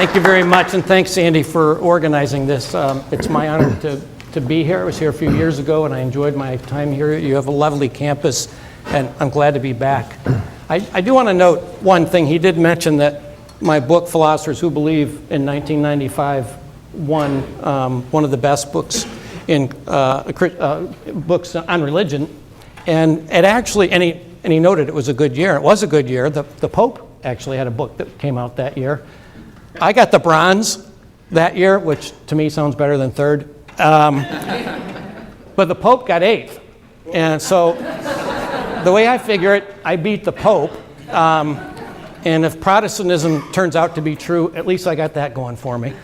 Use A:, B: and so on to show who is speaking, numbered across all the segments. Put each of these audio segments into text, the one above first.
A: Thank you very much, and thanks, Sandy, for organizing this. It's my honor to be here. I was here a few years ago, and I enjoyed my time here. You have a lovely campus, and I'm glad to be back. I do want to note one thing. He did mention that my book, Philosophers Who Believe, in 1995 won one of the best books in books on religion, and it actually, and he noted it was a good year. It was a good year. The Pope actually had a book that came out that year. I got the bronze that year, which to me sounds better than third. But the Pope got eighth. And so the way I figure it, I beat the Pope. And if Protestantism turns out to be true, at least I got that going for me.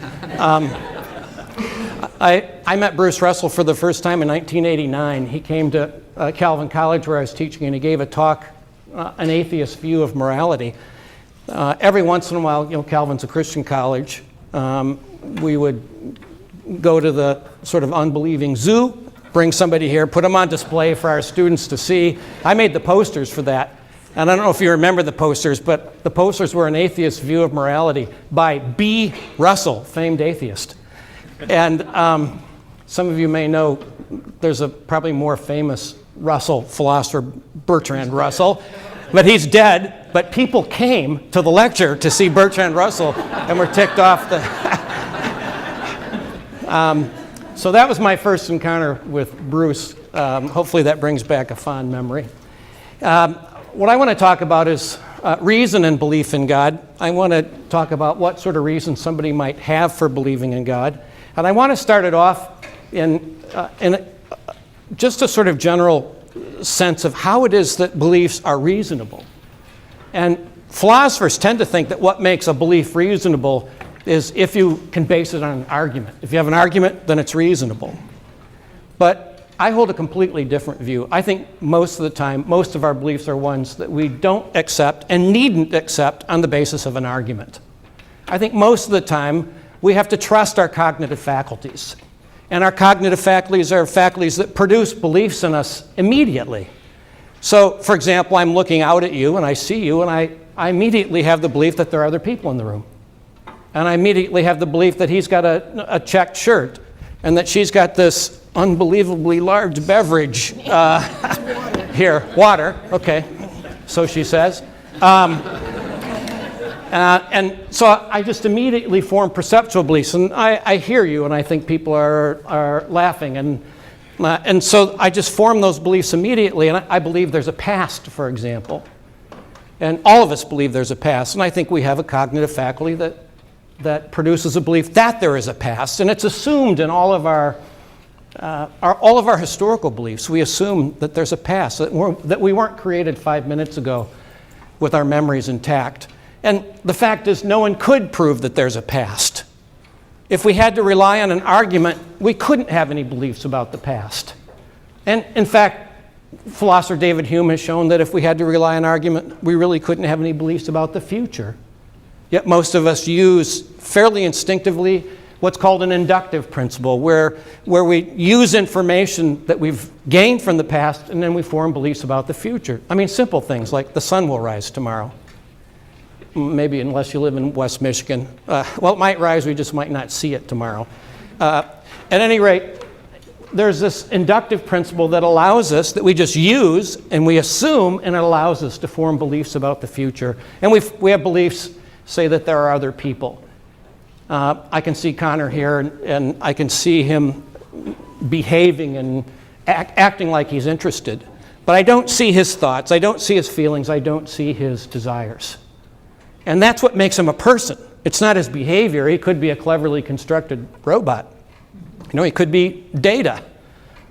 A: I met Bruce Russell for the first time in 1989. He came to Calvin College where I was teaching, and he gave a talk, an atheist view of morality. Every once in a while, Calvin's a Christian college, we would go to the sort of unbelieving zoo, bring somebody here, put them on display for our students to see. I made the posters for that. And I don't know if you remember the posters, but the posters were an atheist view of morality by B. Russell, famed atheist. And some of you may know there's a probably more famous Russell philosopher, Bertrand Russell. But he's dead, but people came to the lecture to see Bertrand Russell and were ticked off. So that was my first encounter with Bruce. Hopefully that brings back a fond memory. What I want to talk about is reason and belief in God. I want to talk about what sort of reason somebody might have for believing in God. And I want to start it off in just a sort of general sense of how it is that beliefs are reasonable. And philosophers tend to think that what makes a belief reasonable is if you can base it on an argument. If you have an argument, then it's reasonable. But I hold a completely different view. I think most of the time, most of our beliefs are ones that we don't accept and needn't accept on the basis of an argument. I think most of the time, we have to trust our cognitive faculties. And our cognitive faculties are faculties that produce beliefs in us immediately. So, for example, I'm looking out at you and I see you and I immediately have the belief that there are other people in the room. And I immediately have the belief that he's got a checked shirt and that she's got this unbelievably large beverage here, water, okay, so she says. And so I just immediately form perceptual beliefs, and I hear you, and I think people are laughing, and so I just form those beliefs immediately, and I believe there's a past, for example, and all of us believe there's a past, and I think we have a cognitive faculty that produces a belief that there is a past, and it's assumed in all of our historical beliefs. We assume that there's a past, that we weren't created 5 minutes ago with our memories intact. And the fact is, no one could prove that there's a past. If we had to rely on an argument, we couldn't have any beliefs about the past. And in fact, philosopher David Hume has shown that if we had to rely on argument, we really couldn't have any beliefs about the future. Yet most of us use fairly instinctively what's called an inductive principle, where we use information that we've gained from the past and then we form beliefs about the future. I mean, simple things like the sun will rise tomorrow. Maybe unless you live in West Michigan. Well, it might rise, we just might not see it tomorrow. At any rate, there's this inductive principle that allows us, that we just use and we assume, and it allows us to form beliefs about the future. And we have beliefs, say that there are other people. I can see Connor here, and I can see him behaving and acting like he's interested. But I don't see his thoughts, I don't see his feelings, I don't see his desires. And that's what makes him a person. It's not his behavior. He could be a cleverly constructed robot. He could be Data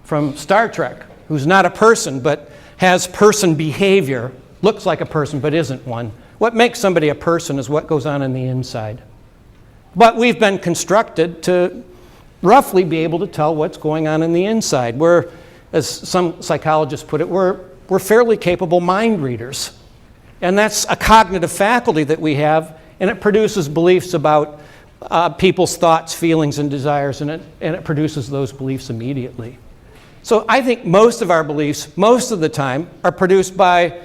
A: from Star Trek, who's not a person but has person behavior, looks like a person but isn't one. What makes somebody a person is what goes on in the inside. But we've been constructed to roughly be able to tell what's going on in the inside. We're, as some psychologists put it, we're fairly capable mind readers. And that's a cognitive faculty that we have, and it produces beliefs about people's thoughts, feelings, and desires, and it produces those beliefs immediately. So I think most of our beliefs, most of the time, are produced by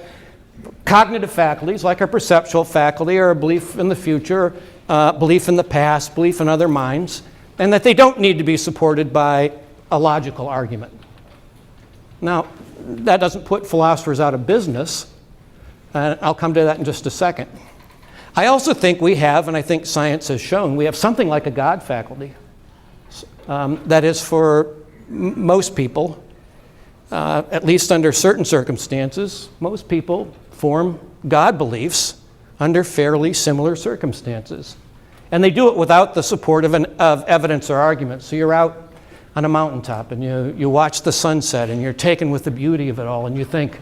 A: cognitive faculties, like our perceptual faculty or a belief in the future, belief in the past, belief in other minds, and that they don't need to be supported by a logical argument. Now, that doesn't put philosophers out of business, and I'll come to that in just a second. I also think we have, and I think science has shown, we have something like a God faculty. That is, for most people, at least under certain circumstances, most people form God beliefs under fairly similar circumstances. And they do it without the support of evidence or argument. So you're out on a mountaintop and you watch the sunset and you're taken with the beauty of it all and you think,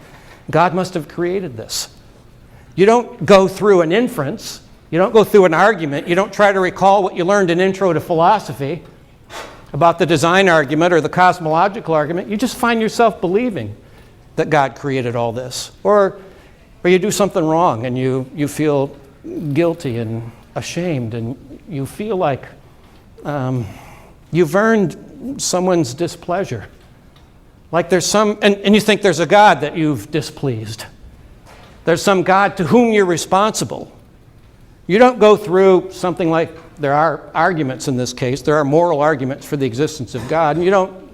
A: God must have created this. You don't go through an inference. You don't go through an argument. You don't try to recall what you learned in Intro to Philosophy about the design argument or the cosmological argument. You just find yourself believing that God created all this. Or you do something wrong and you feel guilty and ashamed and you feel like you've earned someone's displeasure. Like there's some, and you think there's a God that you've displeased. There's some God to whom you're responsible. You don't go through something like, there are arguments in this case, there are moral arguments for the existence of God, and you don't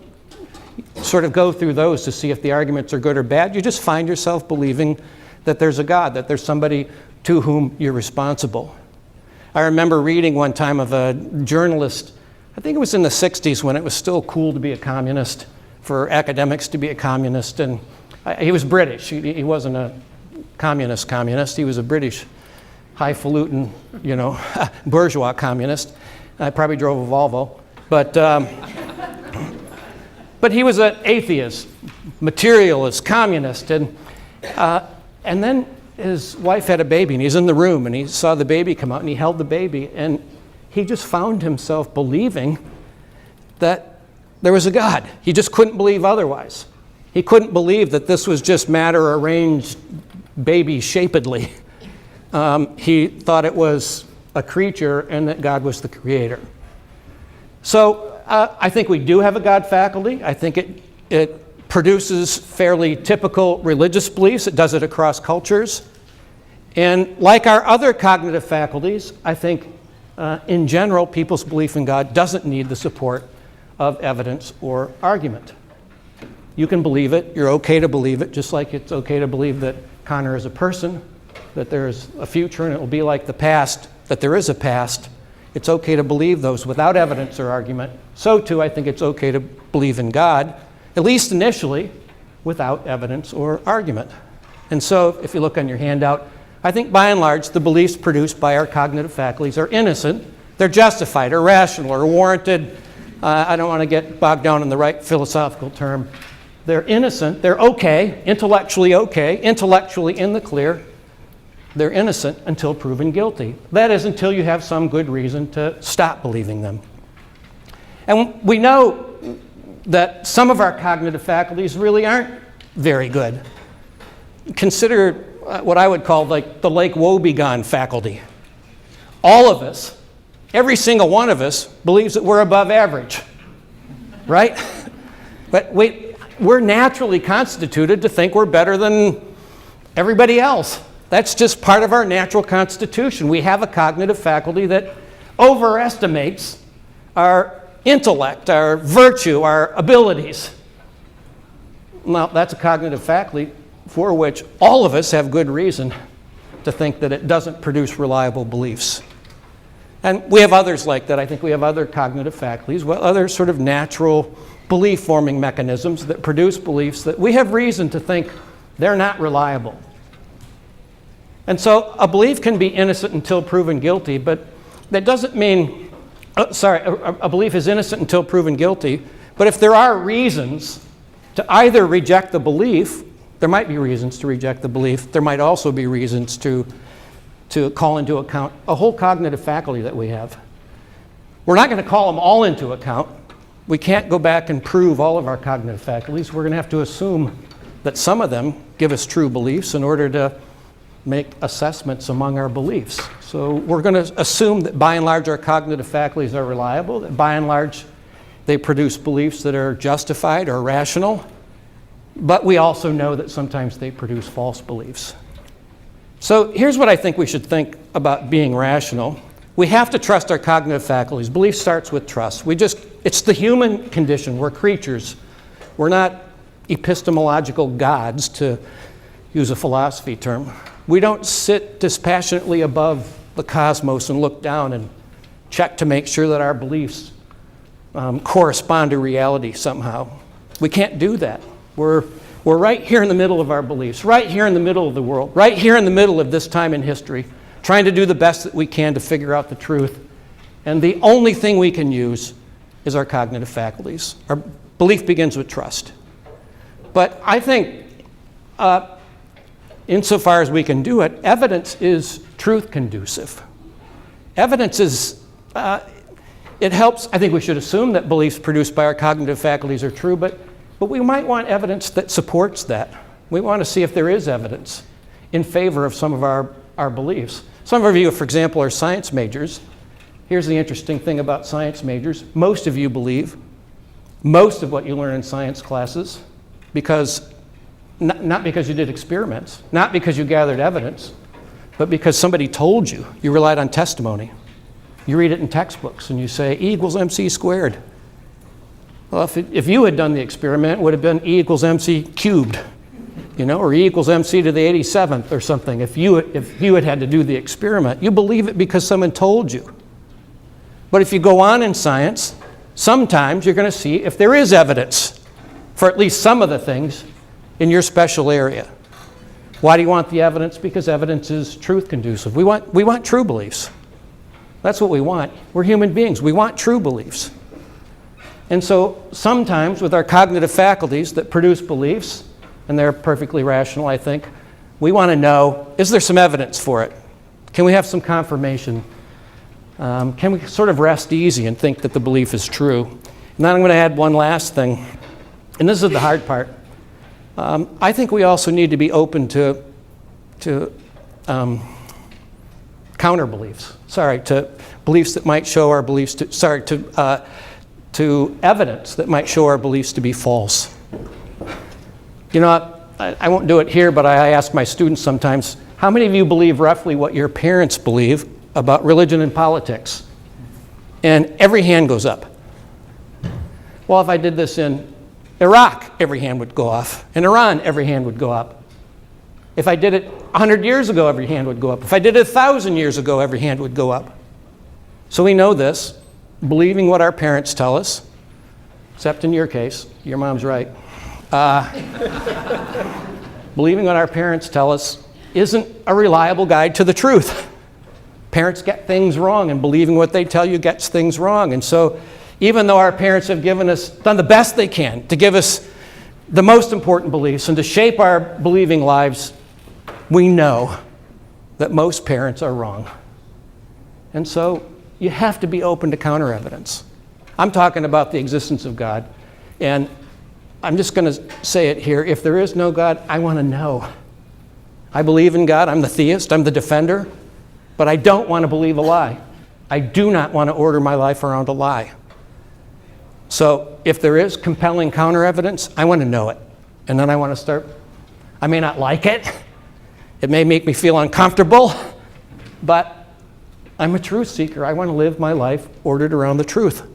A: sort of go through those to see if the arguments are good or bad. You just find yourself believing that there's a God, that there's somebody to whom you're responsible. I remember reading one time of a journalist, I think it was in the 60s when it was still cool to be a communist, for academics to be a communist, and he was British. He wasn't a communist. He was a British highfalutin, bourgeois communist. I probably drove a Volvo, but he was an atheist, materialist, communist, and then his wife had a baby, and he's in the room, and he saw the baby come out, and he held the baby, and he just found himself believing that there was a God. He just couldn't believe otherwise. He couldn't believe that this was just matter arranged baby-shapedly. He thought it was a creature and that God was the creator. So I think we do have a God faculty. I think it produces fairly typical religious beliefs. It does it across cultures. And like our other cognitive faculties, I think in general, people's belief in God doesn't need the support of evidence or argument. You can believe it. You're okay to believe it, just like it's okay to believe that Connor is a person, that there's a future and it will be like the past, that there is a past. It's okay to believe those without evidence or argument. So too, I think it's okay to believe in God, at least initially, without evidence or argument. And so if you look on your handout, I think by and large, the beliefs produced by our cognitive faculties are innocent. They're justified or rational or warranted. I don't want to get bogged down in the right philosophical term. They're innocent. They're okay, intellectually in the clear. They're innocent until proven guilty. That is, until you have some good reason to stop believing them. And we know that some of our cognitive faculties really aren't very good. Consider what I would call like the Lake Wobegon faculty. All of us, every single one of us, believes that we're above average, right? But we're naturally constituted to think we're better than everybody else. That's just part of our natural constitution. We have a cognitive faculty that overestimates our intellect, our virtue, our abilities. Now, that's a cognitive faculty for which all of us have good reason to think that it doesn't produce reliable beliefs. And we have others like that. I think we have other cognitive faculties, other sort of natural belief-forming mechanisms that produce beliefs that we have reason to think they're not reliable. And so a belief can be innocent until proven guilty, but that doesn't mean, a belief is innocent until proven guilty, but if there are reasons to either reject the belief, there might be reasons to reject the belief, there might also be reasons to call into account a whole cognitive faculty that we have. We're not going to call them all into account. We can't go back and prove all of our cognitive faculties. We're going to have to assume that some of them give us true beliefs in order to make assessments among our beliefs. So we're going to assume that by and large our cognitive faculties are reliable, that by and large they produce beliefs that are justified or rational, but we also know that sometimes they produce false beliefs. So here's what I think we should think about being rational. We have to trust our cognitive faculties. Belief starts with trust. It's the human condition. We're creatures. We're not epistemological gods, to use a philosophy term. We don't sit dispassionately above the cosmos and look down and check to make sure that our beliefs correspond to reality somehow. We can't do that. We're right here in the middle of our beliefs, right here in the middle of the world, right here in the middle of this time in history, trying to do the best that we can to figure out the truth. And the only thing we can use is our cognitive faculties. Our belief begins with trust. But I think, insofar as we can do it, evidence is truth conducive. Evidence is, it helps. I think we should assume that beliefs produced by our cognitive faculties are true, but we might want evidence that supports that. We want to see if there is evidence in favor of some of our beliefs. Some of you, for example, are science majors. Here's the interesting thing about science majors. Most of you believe most of what you learn in science classes because, not because you did experiments, not because you gathered evidence, but because somebody told you. You relied on testimony. You read it in textbooks and you say E equals MC squared. Well, if you had done the experiment, it would have been E equals MC cubed, or E equals MC to the 87th or something. If you had to do the experiment, you believe it because someone told you. But if you go on in science, sometimes you're going to see if there is evidence for at least some of the things in your special area. Why do you want the evidence? Because evidence is truth conducive. We want true beliefs. That's what we want. We're human beings. We want true beliefs. And so sometimes with our cognitive faculties that produce beliefs, and they're perfectly rational, I think, we want to know, is there some evidence for it? Can we have some confirmation? Can we sort of rest easy and think that the belief is true? And then I'm going to add one last thing, and this is the hard part. I think we also need to be open to counter beliefs. To beliefs that might show our beliefs to evidence that might show our beliefs to be false. I won't do it here, but I ask my students sometimes, how many of you believe roughly what your parents believe about religion and politics? And every hand goes up. Well, if I did this in Iraq, every hand would go off. In Iran, every hand would go up. If I did it 100 years ago, every hand would go up. If I did it 1,000 years ago, every hand would go up. So we know this, believing what our parents tell us, except in your case, your mom's right. Believing what our parents tell us isn't a reliable guide to the truth. Parents get things wrong, and believing what they tell you gets things wrong. And so even though our parents have done the best they can to give us the most important beliefs and to shape our believing lives, we know that most parents are wrong. And so you have to be open to counter evidence. I'm talking about the existence of God, and I'm just going to say it here. If there is no God, I want to know. I believe in God. I'm the theist. I'm the defender. But I don't want to believe a lie. I do not want to order my life around a lie. So if there is compelling counter evidence, I want to know it. And then I want to start. I may not like it. It may make me feel uncomfortable. But I'm a truth seeker. I want to live my life ordered around the truth.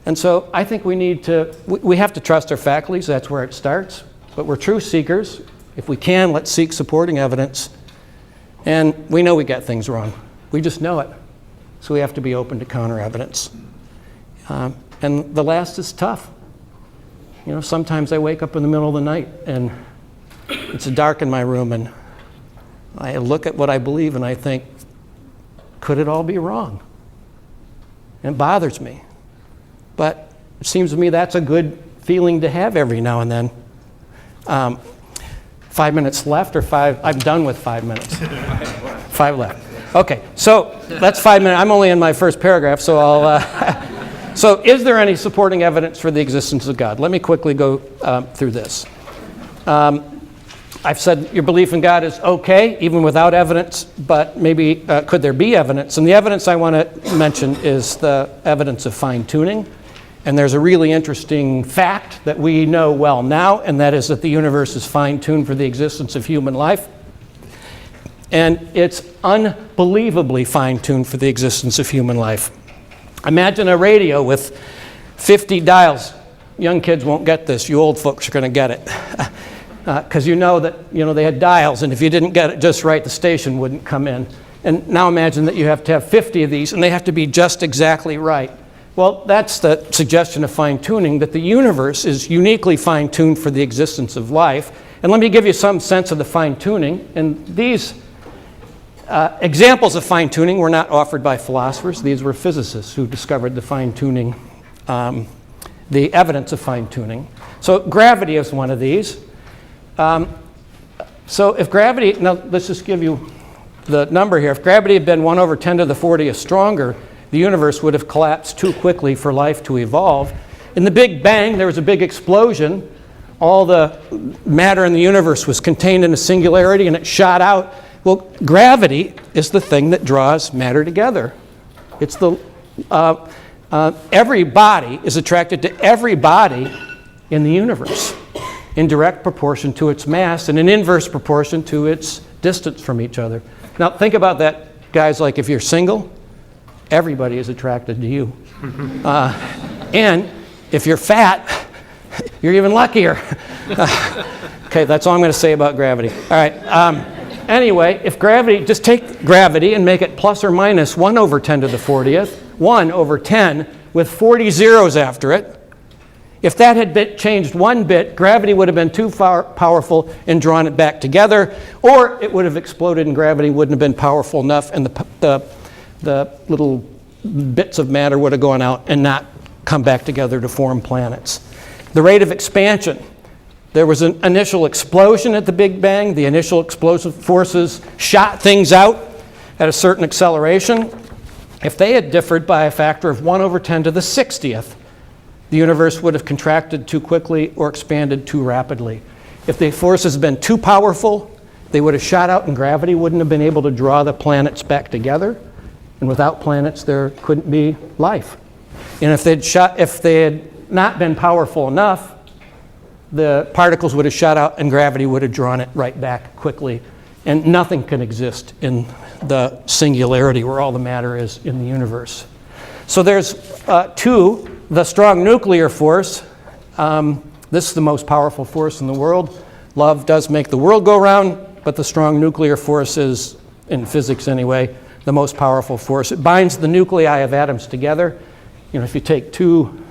A: And so I think we have to trust our faculties. That's where it starts. But we're truth seekers. If we can, let's seek supporting evidence. And we know we get things wrong. We just know it. So we have to be open to counter evidence. And the last is tough. Sometimes I wake up in the middle of the night and it's dark in my room and I look at what I believe and I think, could it all be wrong? And it bothers me. But it seems to me that's a good feeling to have every now and then. 5 minutes left or 5? I'm done with 5 minutes. 5 left. Okay, so that's 5 minutes. I'm only in my first paragraph, so I'll... So is there any supporting evidence for the existence of God? Let me quickly go through this. I've said your belief in God is okay, even without evidence, but maybe could there be evidence? And the evidence I want to mention is the evidence of fine-tuning. And there's a really interesting fact that we know well now, and that is that the universe is fine-tuned for the existence of human life. And it's unbelievably fine-tuned for the existence of human life. Imagine a radio with 50 dials. Young kids won't get this. You old folks are going to get it. Because you know that they had dials, and if you didn't get it just right, the station wouldn't come in. And now imagine that you have to have 50 of these, and they have to be just exactly right. Well, that's the suggestion of fine-tuning, that the universe is uniquely fine-tuned for the existence of life. And let me give you some sense of the fine-tuning. And these examples of fine-tuning were not offered by philosophers. These were physicists who discovered the fine-tuning, the evidence of fine-tuning. So gravity is one of these. So if gravity, now let's just give you the number here. If gravity had been 1 over 10 to the 40th stronger, the universe would have collapsed too quickly for life to evolve. In the Big Bang, there was a big explosion. All the matter in the universe was contained in a singularity, and it shot out. Well, gravity is the thing that draws matter together. It's the every body is attracted to every body in the universe in direct proportion to its mass and in inverse proportion to its distance from each other. Now, think about that, guys. Like if you're single, everybody is attracted to you. And if you're fat, you're even luckier. Okay, that's all I'm going to say about gravity. All right. Anyway, if gravity, just take gravity and make it plus or minus 1 over 10 to the 40th, 1 over 10 with 40 zeros after it. If that had changed 1 bit, gravity would have been too powerful and drawn it back together, or it would have exploded and gravity wouldn't have been powerful enough, and the little bits of matter would have gone out and not come back together to form planets. The rate of expansion. There was an initial explosion at the Big Bang. The initial explosive forces shot things out at a certain acceleration. If they had differed by a factor of 1 over 10 to the 60th, the universe would have contracted too quickly or expanded too rapidly. If the forces had been too powerful, they would have shot out and gravity wouldn't have been able to draw the planets back together. And without planets, there couldn't be life. And if they had not been powerful enough, the particles would have shot out and gravity would have drawn it right back quickly. And nothing can exist in the singularity where all the matter is in the universe. So there's two. The strong nuclear force, this is the most powerful force in the world. Love does make the world go round, but the strong nuclear force is, in physics anyway, the most powerful force. It binds the nuclei of atoms together. If you take two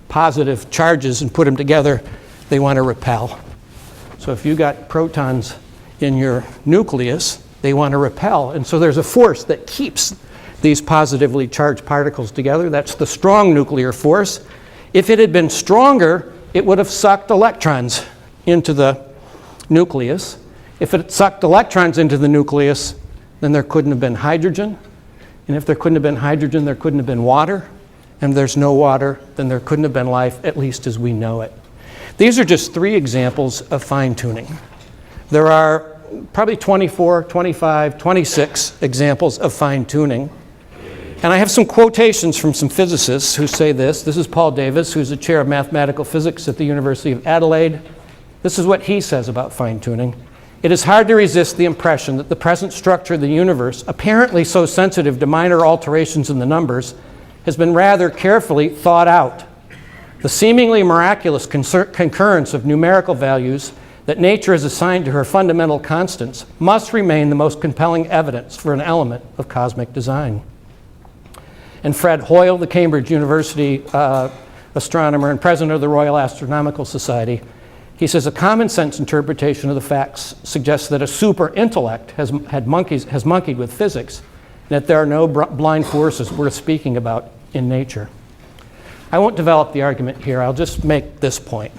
A: positive charges and put them together, they want to repel. So if you got protons in your nucleus, they want to repel. And so there's a force that keeps these positively charged particles together. That's the strong nuclear force. If it had been stronger, it would have sucked electrons into the nucleus. If it sucked electrons into the nucleus, then there couldn't have been hydrogen. And if there couldn't have been hydrogen, there couldn't have been water. And if there's no water, then there couldn't have been life, at least as we know it. These are just 3 examples of fine-tuning. There are probably 24, 25, 26 examples of fine-tuning. And I have some quotations from some physicists who say this. This is Paul Davies, who's the chair of mathematical physics at the University of Adelaide. This is what he says about fine-tuning. It is hard to resist the impression that the present structure of the universe, apparently so sensitive to minor alterations in the numbers, has been rather carefully thought out. The seemingly miraculous concurrence of numerical values that nature has assigned to her fundamental constants must remain the most compelling evidence for an element of cosmic design. And Fred Hoyle, the Cambridge University astronomer and president of the Royal Astronomical Society, he says a common sense interpretation of the facts suggests that a super intellect has monkeyed with physics, and that there are no blind forces worth speaking about in nature. I won't develop the argument here. I'll just make this point.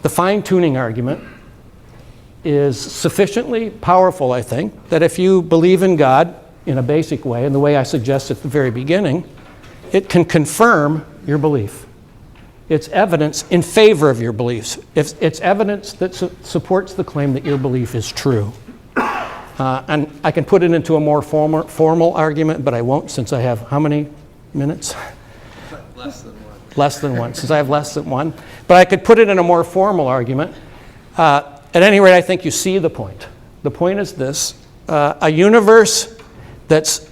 A: The fine-tuning argument is sufficiently powerful, I think, that if you believe in God in a basic way, in the way I suggest at the very beginning, it can confirm your belief. It's evidence in favor of your beliefs. It's evidence that supports the claim that your belief is true. And I can put it into a more formal argument, but I won't, since I have how many minutes?
B: Less than 1.
A: Less than 1, since I have less than 1. But I could put it in a more formal argument. At any rate, I think you see the point. The point is this. a universe that's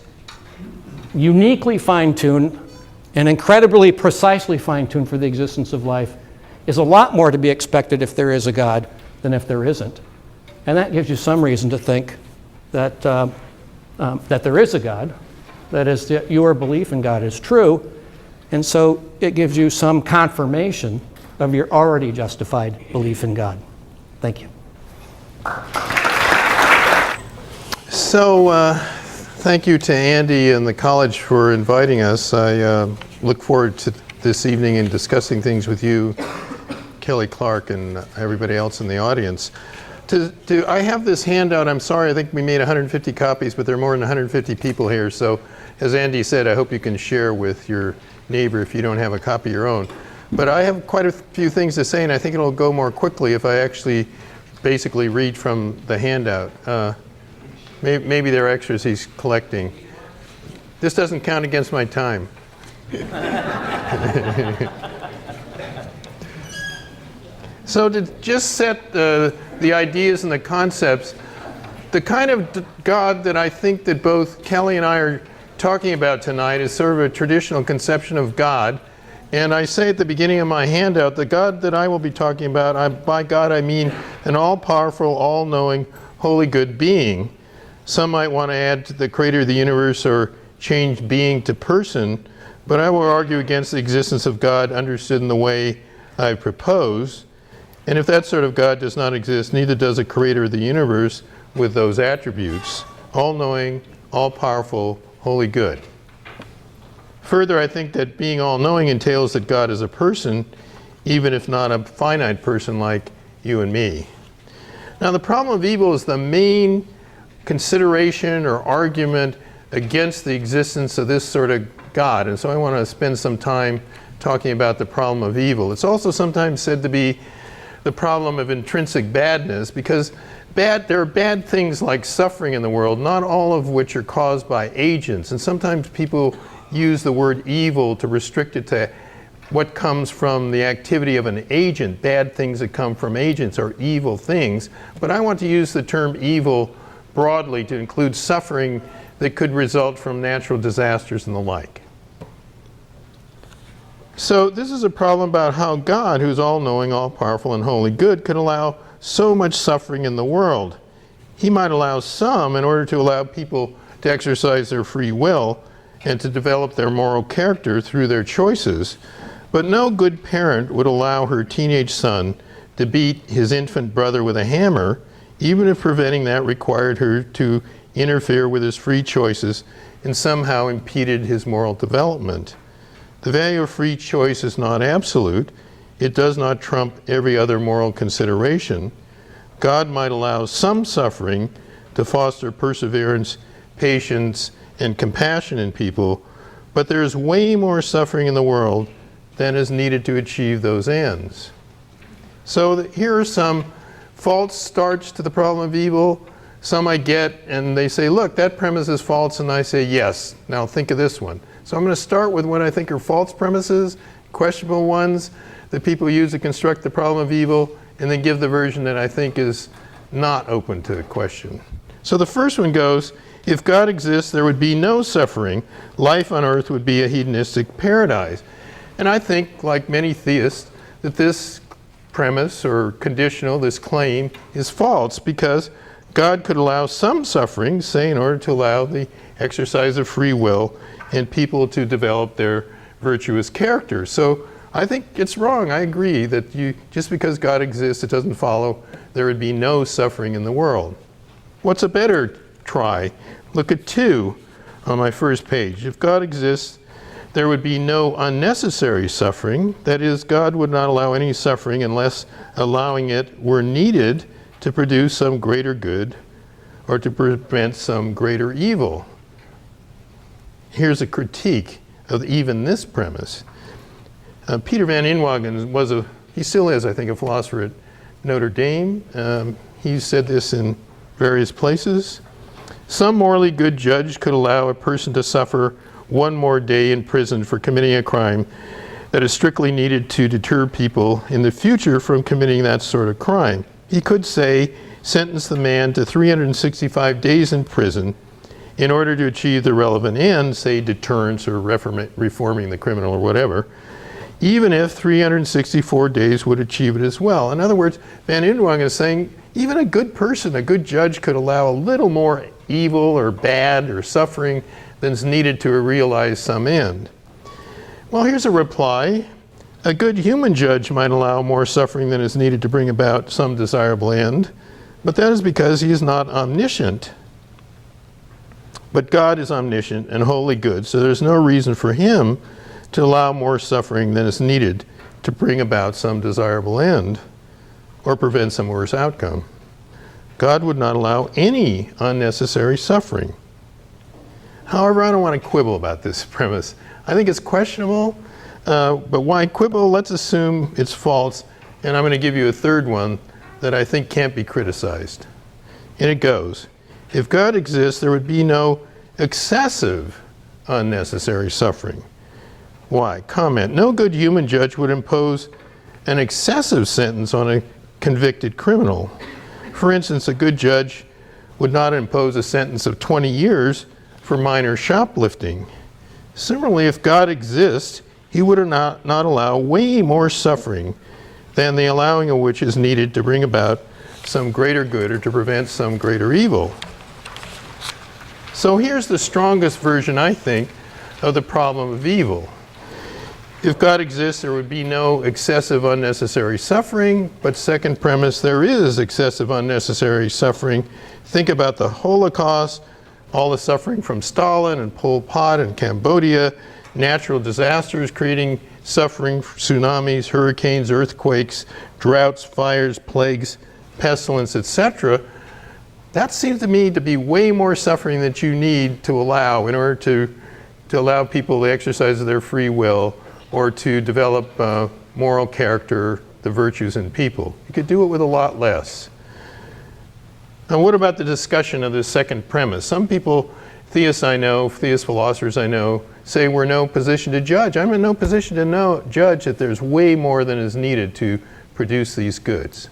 A: uniquely fine-tuned and incredibly precisely fine-tuned for the existence of life is a lot more to be expected if there is a God than if there isn't. And that gives you some reason to think that, that there is a God, that is, that your belief in God is true, and so it gives you some confirmation of your already justified belief in God. Thank you.
C: So, thank you to Andy and the college for inviting us. I look forward to this evening and discussing things with you, Kelly Clark, and everybody else in the audience. I have this handout. I'm sorry, I think we made 150 copies, but there are more than 150 people here. So, as Andy said, I hope you can share with your neighbor if you don't have a copy of your own. But I have quite a few things to say, and I think it'll go more quickly if I actually basically read from the handout. Maybe there are extras he's collecting. This doesn't count against my time. So to just set the ideas and the concepts, the kind of God that I think that both Kelly and I are talking about tonight is sort of a traditional conception of God. And I say at the beginning of my handout, the God that I will be talking about, by God I mean an all-powerful, all-knowing, holy good being. Some might want to add to the creator of the universe or change being to person, but I will argue against the existence of God understood in the way I propose. And if that sort of God does not exist, neither does a creator of the universe with those attributes, all-knowing, all-powerful, holy good. Further, I think that being all-knowing entails that God is a person, even if not a finite person like you and me. Now, the problem of evil is the main consideration or argument against the existence of this sort of God. And so I want to spend some time talking about the problem of evil. It's also sometimes said to be the problem of intrinsic badness, because there are bad things like suffering in the world, not all of which are caused by agents. And sometimes people use the word evil to restrict it to what comes from the activity of an agent. Bad things that come from agents are evil things. But I want to use the term evil broadly to include suffering that could result from natural disasters and the like. So this is a problem about how God, who's all-knowing, all-powerful, and wholly good, could allow so much suffering in the world. He might allow some in order to allow people to exercise their free will and to develop their moral character through their choices. But no good parent would allow her teenage son to beat his infant brother with a hammer, even if preventing that required her to interfere with his free choices and somehow impeded his moral development. The value of free choice is not absolute. It does not trump every other moral consideration. God might allow some suffering to foster perseverance, patience, and compassion in people, but there is way more suffering in the world than is needed to achieve those ends. So here are some false starts to the problem of evil. Some I get, and they say, look, that premise is false, and I say, yes. Now think of this one. So I'm going to start with what I think are false premises, questionable ones that people use to construct the problem of evil, and then give the version that I think is not open to question. So the first one goes, if God exists, there would be no suffering. Life on earth would be a hedonistic paradise. And I think, like many theists, that this premise or conditional, this claim, is false because God could allow some suffering, say in order to allow the exercise of free will and people to develop their virtuous character. So I think it's wrong. I agree that just because God exists, it doesn't follow there would be no suffering in the world. What's a better try? Look at 2 on my first page. If God exists, there would be no unnecessary suffering. That is, God would not allow any suffering unless allowing it were needed to produce some greater good or to prevent some greater evil. Here's a critique of even this premise. Peter Van Inwagen he still is, I think, a philosopher at Notre Dame. He said this in various places. Some morally good judge could allow a person to suffer one more day in prison for committing a crime that is strictly needed to deter people in the future from committing that sort of crime. He could say, sentenced the man to 365 days in prison in order to achieve the relevant end, say deterrence or reforming the criminal or whatever, even if 364 days would achieve it as well. In other words, Van Indwang is saying even a good person, a good judge, could allow a little more evil or bad or suffering than is needed to realize some end. Well, here's a reply. A good human judge might allow more suffering than is needed to bring about some desirable end, but that is because he is not omniscient. But God is omniscient and wholly good, so there's no reason for him to allow more suffering than is needed to bring about some desirable end or prevent some worse outcome. God would not allow any unnecessary suffering. However, I don't want to quibble about this premise. I think it's questionable, but why quibble? Let's assume it's false, and I'm going to give you a third one that I think can't be criticized. And it goes, if God exists, there would be no excessive unnecessary suffering. Why? Comment, no good human judge would impose an excessive sentence on a convicted criminal. For instance, a good judge would not impose a sentence of 20 years for minor shoplifting. Similarly, if God exists, he would not allow way more suffering than the allowing of which is needed to bring about some greater good or to prevent some greater evil. So here's the strongest version, I think, of the problem of evil. If God exists, there would be no excessive unnecessary suffering, but second premise, there is excessive unnecessary suffering. Think about the Holocaust, all the suffering from Stalin and Pol Pot and Cambodia, natural disasters creating suffering, tsunamis, hurricanes, earthquakes, droughts, fires, plagues, pestilence, etc. That seems to me to be way more suffering that you need to allow in order to allow people the exercise of their free will or to develop moral character, the virtues in people. You could do it with a lot less. Now, what about the discussion of this second premise? Some people, theists I know, theist philosophers I know, say we're in no position to judge. I'm in no position to judge that there's way more than is needed to produce these goods.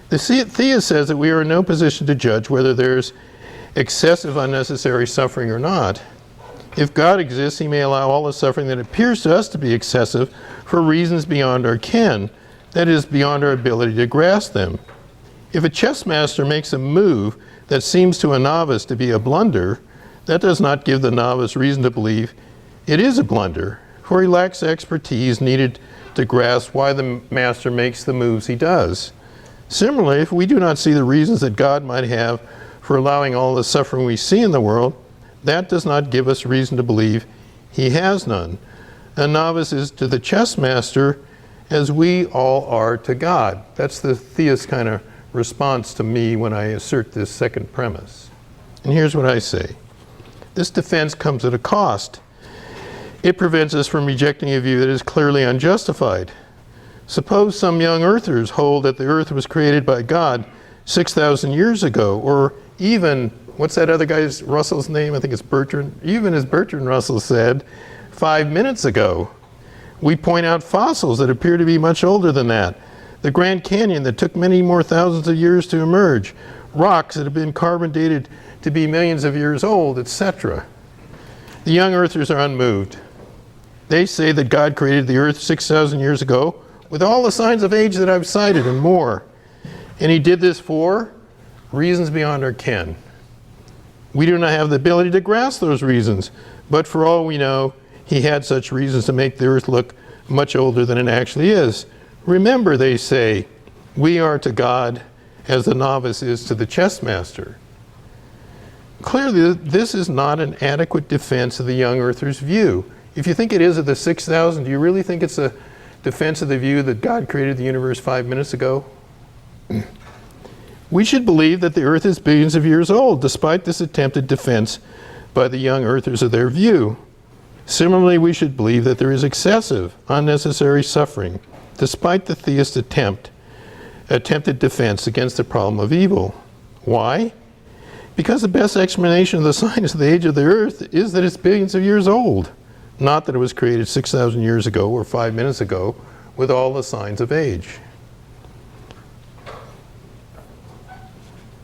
C: The theist says that we are in no position to judge whether there's excessive unnecessary suffering or not. If God exists, he may allow all the suffering that appears to us to be excessive for reasons beyond our ken, that is, beyond our ability to grasp them. If a chess master makes a move that seems to a novice to be a blunder, that does not give the novice reason to believe it is a blunder, for he lacks expertise needed to grasp why the master makes the moves he does. Similarly, if we do not see the reasons that God might have for allowing all the suffering we see in the world, that does not give us reason to believe he has none. A novice is to the chess master as we all are to God. That's the theist kind of response to me when I assert this second premise. And here's what I say. This defense comes at a cost. It prevents us from rejecting a view that is clearly unjustified. Suppose some young earthers hold that the earth was created by God 6,000 years ago, or even, what's that other guy's, Russell's name? I think it's Bertrand. Even as Bertrand Russell said 5 minutes ago. We point out fossils that appear to be much older than that. The Grand Canyon that took many more thousands of years to emerge. Rocks that have been carbon dated to be millions of years old, etc. The young earthers are unmoved. They say that God created the earth 6,000 years ago with all the signs of age that I've cited and more. And he did this for reasons beyond our ken. We do not have the ability to grasp those reasons, but for all we know, he had such reasons to make the earth look much older than it actually is. Remember, they say, we are to God as the novice is to the chess master. Clearly, this is not an adequate defense of the young earther's view. If you think it is of the 6,000, do you really think it's a defense of the view that God created the universe 5 minutes ago? We should believe that the earth is billions of years old, despite this attempted defense by the young earthers of their view. Similarly, we should believe that there is excessive, unnecessary suffering, despite the theist's attempted defense against the problem of evil. Why? Because the best explanation of the science of the age of the earth is that it's billions of years old, not that it was created 6,000 years ago or 5 minutes ago with all the signs of age.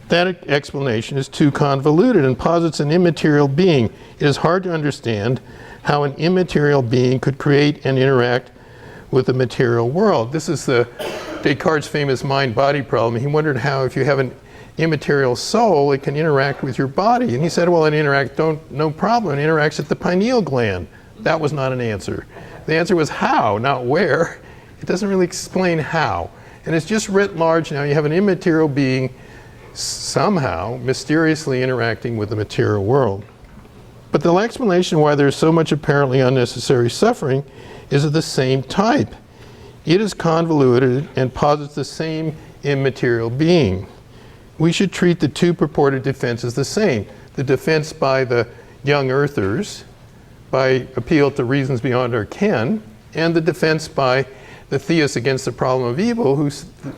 C: That explanation is too convoluted and posits an immaterial being. It is hard to understand how an immaterial being could create and interact with the material world. This is Descartes' famous mind-body problem. He wondered how, if you have an immaterial soul, it can interact with your body. And he said, well, no problem, it interacts at the pineal gland. That was not an answer. The answer was how, not where. It doesn't really explain how. And it's just writ large now. You have an immaterial being somehow mysteriously interacting with the material world. But the explanation why there's so much apparently unnecessary suffering is of the same type. It is convoluted and posits the same immaterial being. We should treat the two purported defenses the same. The defense by the young earthers, by appeal to reasons beyond our ken, and the defense by the theists against the problem of evil,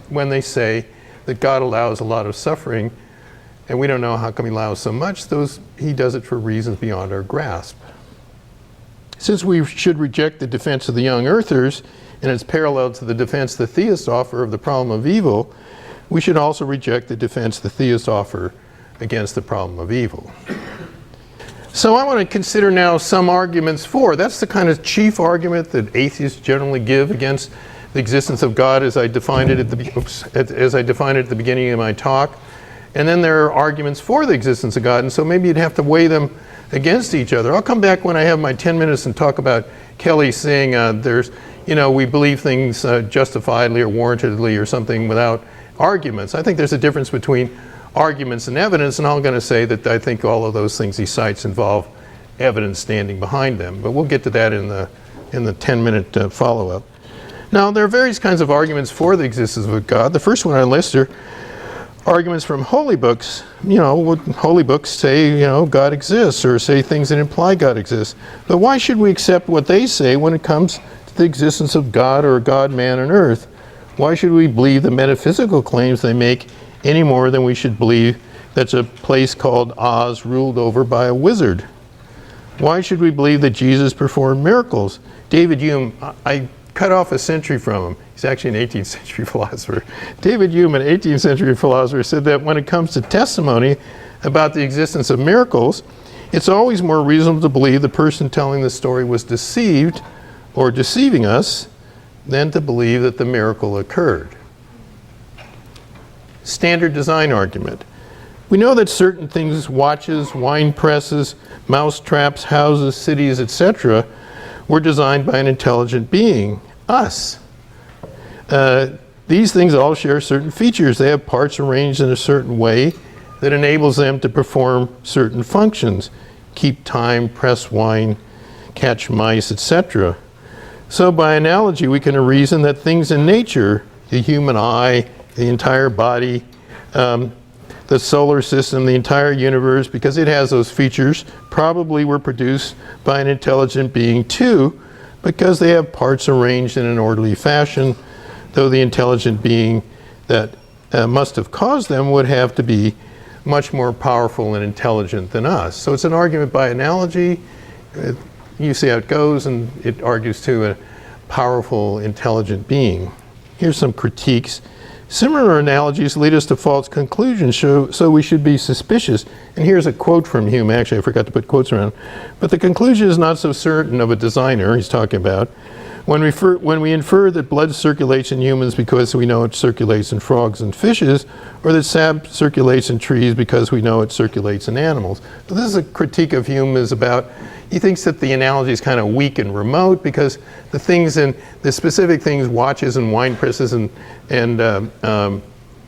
C: when they say that God allows a lot of suffering, and we don't know how come he allows so much, he does it for reasons beyond our grasp. Since we should reject the defense of the young earthers, and it's parallel to the defense the theists offer of the problem of evil, we should also reject the defense the theists offer against the problem of evil. So I want to consider now some arguments for. That's the kind of chief argument that atheists generally give against the existence of God, as I defined it at the beginning of my talk. And then there are arguments for the existence of God, and so maybe you'd have to weigh them against each other. I'll come back when I have my 10 minutes and talk about Kelly saying we believe things justifiably or warrantedly or something without arguments. I think there's a difference between arguments and evidence, and I'm going to say that I think all of those things he cites involve evidence standing behind them. But we'll get to that in the 10-minute follow-up. Now, there are various kinds of arguments for the existence of God. The first one I list are arguments from holy books. Holy books say, God exists, or say things that imply God exists. But why should we accept what they say when it comes to the existence of God or God, man, and earth? Why should we believe the metaphysical claims they make any more than we should believe that's a place called Oz ruled over by a wizard? Why should we believe that Jesus performed miracles? David Hume, I cut off a century from him. He's actually an 18th century philosopher. David Hume, an 18th century philosopher, said that when it comes to testimony about the existence of miracles, it's always more reasonable to believe the person telling the story was deceived or deceiving us than to believe that the miracle occurred. Standard design argument. We know that certain things, watches, wine presses, mouse traps, houses, cities, etc., were designed by an intelligent being, us. These things all share certain features. They have parts arranged in a certain way that enables them to perform certain functions. Keep time, press wine, catch mice, etc. So by analogy, we can reason that things in nature, the human eye, the entire body, the solar system, the entire universe, because it has those features, probably were produced by an intelligent being too, because they have parts arranged in an orderly fashion, though the intelligent being that must have caused them would have to be much more powerful and intelligent than us. So it's an argument by analogy. You see how it goes, and it argues to a powerful, intelligent being. Here's some critiques. Similar analogies lead us to false conclusions, so we should be suspicious. And here's a quote from Hume. Actually, I forgot to put quotes around. But the conclusion is not so certain of a designer, he's talking about, when we infer that blood circulates in humans because we know it circulates in frogs and fishes, or that sap circulates in trees because we know it circulates in animals. So this is a critique of Hume is about, he thinks that the analogy is kind of weak and remote because the specific things, watches and wine presses and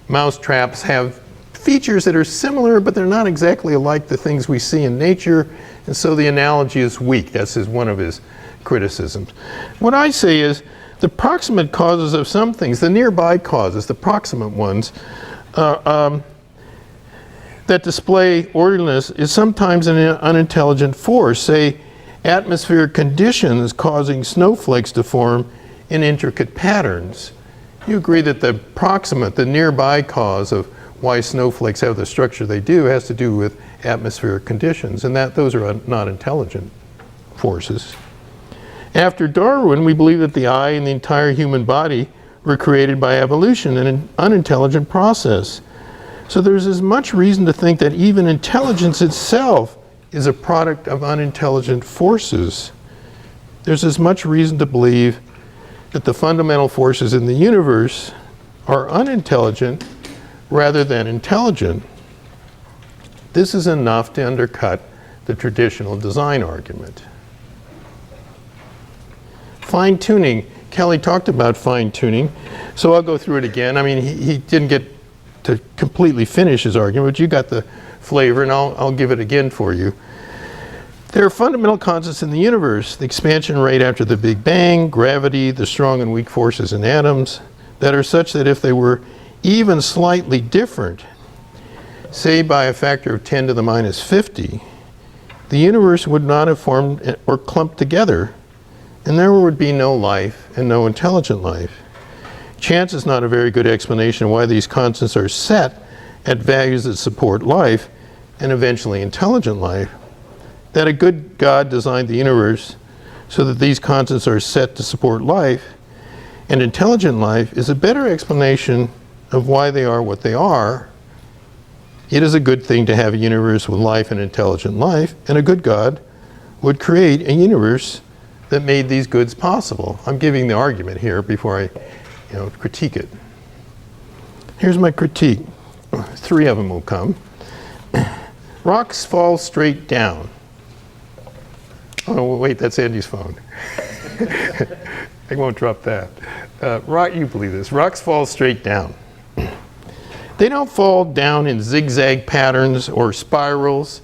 C: mouse traps, have features that are similar, but they're not exactly like the things we see in nature, and so the analogy is weak. That's one of his criticisms. What I say is the proximate causes of some things, the nearby causes, the proximate ones, that display orderliness is sometimes an unintelligent force, say atmospheric conditions causing snowflakes to form in intricate patterns. You agree that the proximate, the nearby cause of why snowflakes have the structure they do has to do with atmospheric conditions, and that those are not intelligent forces. After Darwin, we believe that the eye and the entire human body were created by evolution in an unintelligent process. So there's as much reason to think that even intelligence itself is a product of unintelligent forces. There's as much reason to believe that the fundamental forces in the universe are unintelligent rather than intelligent. This is enough to undercut the traditional design argument. Fine-tuning. Kelly talked about fine-tuning, so I'll go through it again. I mean, he didn't get to completely finish his argument, but you got the flavor, and I'll give it again for you. There are fundamental constants in the universe: the expansion rate after the Big Bang, gravity, the strong and weak forces in atoms, that are such that if they were even slightly different, say by a factor of 10 to the minus 50, the universe would not have formed or clumped together, and there would be no life and no intelligent life. Chance is not a very good explanation of why these constants are set at values that support life and eventually intelligent life. That a good God designed the universe so that these constants are set to support life and intelligent life is a better explanation of why they are what they are. It is a good thing to have a universe with life and intelligent life, and a good God would create a universe that made these goods possible. I'm giving the argument here before I critique it. Here's my critique. 3 of them will come. Rocks fall straight down. Oh, wait, that's Andy's phone. I won't drop that. You believe this. Rocks fall straight down. They don't fall down in zigzag patterns or spirals,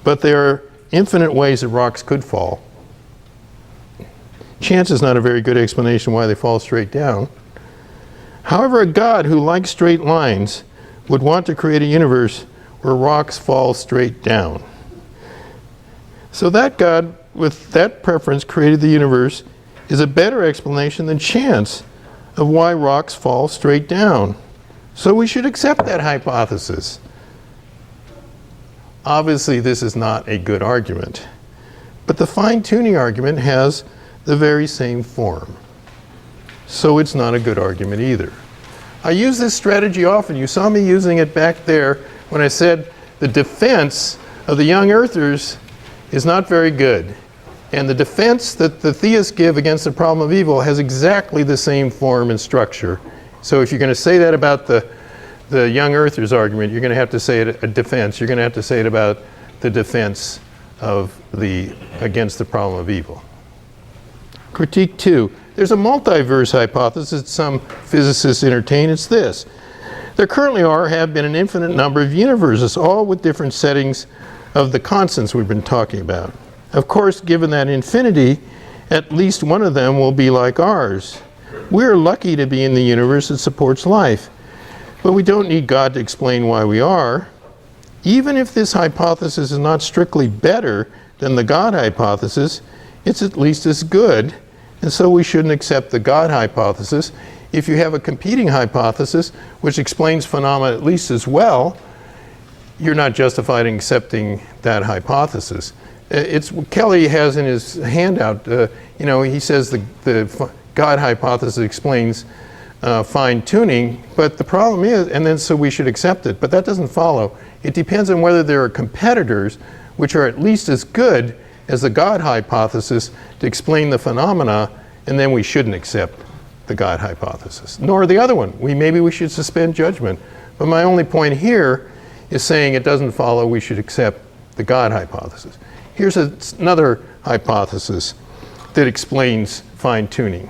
C: but there are infinite ways that rocks could fall. Chance is not a very good explanation why they fall straight down. However, a God who likes straight lines would want to create a universe where rocks fall straight down. So that God, with that preference, created the universe is a better explanation than chance of why rocks fall straight down. So we should accept that hypothesis. Obviously, this is not a good argument, but the fine-tuning argument has the very same form. So it's not a good argument either. I use this strategy often. You saw me using it back there when I said the defense of the young earthers is not very good. And the defense that the theists give against the problem of evil has exactly the same form and structure. So if you're going to say that about the young earthers argument, you're going to have to say it a defense. You're going to have to say it about the defense of against the problem of evil. Critique 2. There's a multiverse hypothesis that some physicists entertain. It's this. There currently have been an infinite number of universes, all with different settings of the constants we've been talking about. Of course, given that infinity, at least one of them will be like ours. We're lucky to be in the universe that supports life, but we don't need God to explain why we are. Even if this hypothesis is not strictly better than the God hypothesis, it's at least as good, and so we shouldn't accept the God hypothesis. If you have a competing hypothesis which explains phenomena at least as well, you're not justified in accepting that hypothesis. It's what Kelly has in his handout. He says the God hypothesis explains fine-tuning, but the problem is, and then so we should accept it, but that doesn't follow. It depends on whether there are competitors which are at least as good as the God hypothesis to explain the phenomena, and then we shouldn't accept the God hypothesis, nor the other one. Maybe we should suspend judgment. But my only point here is saying it doesn't follow we should accept the God hypothesis. Here's another hypothesis that explains fine-tuning.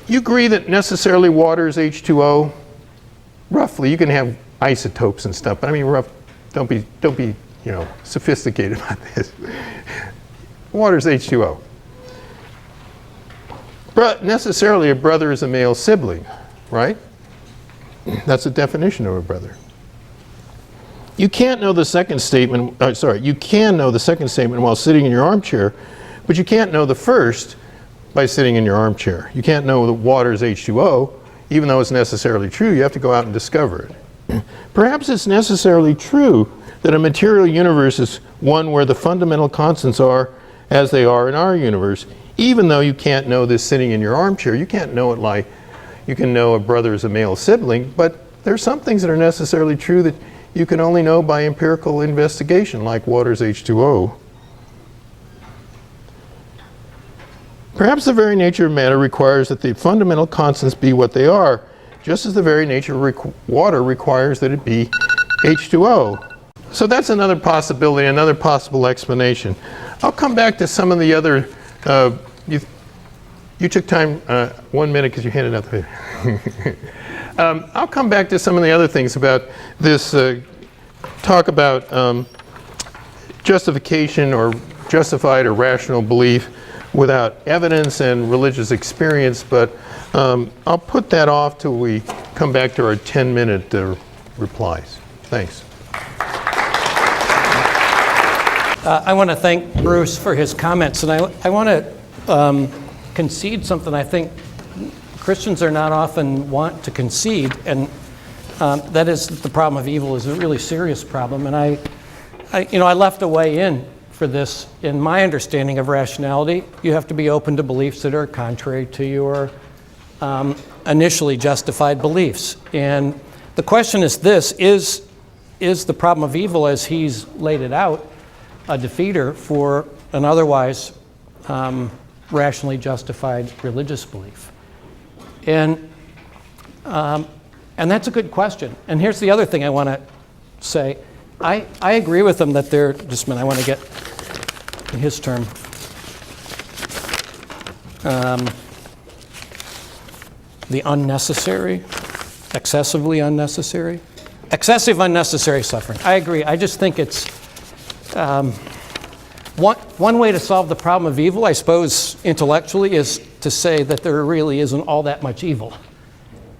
C: You agree that necessarily water is H2O? Roughly, you can have isotopes and stuff, but I mean, don't be sophisticated about this. Water is H2O. Necessarily, a brother is a male sibling, right? That's the definition of a brother. You can't know the second statement, you can know the second statement while sitting in your armchair, but you can't know the first by sitting in your armchair. You can't know that water is H2O, even though it's necessarily true. You have to go out and discover it. Perhaps it's necessarily true that a material universe is one where the fundamental constants are as they are in our universe, even though you can't know this sitting in your armchair. You can't know it you can know a brother is a male sibling, but there's some things that are necessarily true that you can only know by empirical investigation, like water's H2O. Perhaps the very nature of matter requires that the fundamental constants be what they are, just as the very nature of water requires that it be H2O. So that's another possibility, another possible explanation. I'll come back to some of the other, you took time, 1 minute because you handed out the I'll come back to some of the other things about this, talk about justification or justified or rational belief without evidence and religious experience, but I'll put that off till we come back to our 10-minute replies. Thanks.
A: I want to thank Bruce for his comments, and I want to concede something I think Christians are not often want to concede, and that is that the problem of evil is a really serious problem. And I left a way in for this. In my understanding of rationality, you have to be open to beliefs that are contrary to your initially justified beliefs. And the question is this: is the problem of evil, as he's laid it out, a defeater for an otherwise rationally justified religious belief? And that's a good question. And here's the other thing I want to say. I agree with him that they're, just a minute, I want to get his term. The unnecessary, excessively unnecessary, excessive unnecessary suffering. I agree. I just think it's one way to solve the problem of evil, I suppose, intellectually, is to say that there really isn't all that much evil.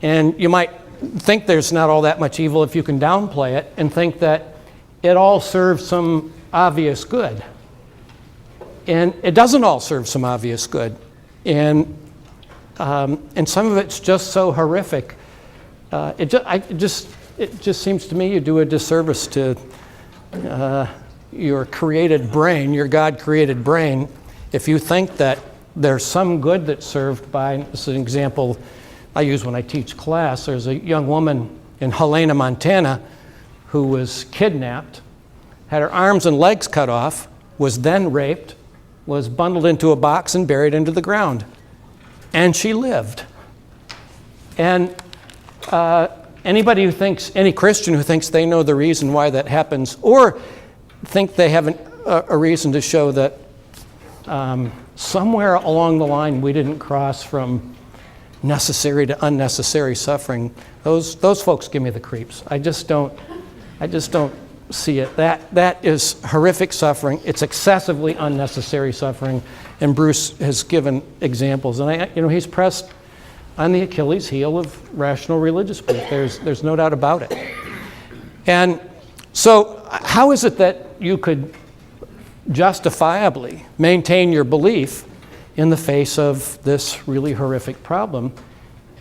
A: And you might think there's not all that much evil if you can downplay it and think that it all serves some obvious good. And it doesn't all serve some obvious good. And some of it's just so horrific. It just seems to me you do a disservice to your created brain, your God-created brain, if you think that there's some good that's served by, this is an example I use when I teach class. There's a young woman in Helena, Montana, who was kidnapped, had her arms and legs cut off, was then raped, was bundled into a box and buried into the ground. And she lived. And anybody who thinks, any Christian who thinks they know the reason why that happens, or think they have a reason to show that somewhere along the line we didn't cross from necessary to unnecessary suffering, those folks give me the creeps. I just don't see it. That is horrific suffering. It's excessively unnecessary suffering, and Bruce has given examples. And he's pressed on the Achilles heel of rational religious belief. There's no doubt about it. And so, how is it that you could justifiably maintain your belief in the face of this really horrific problem?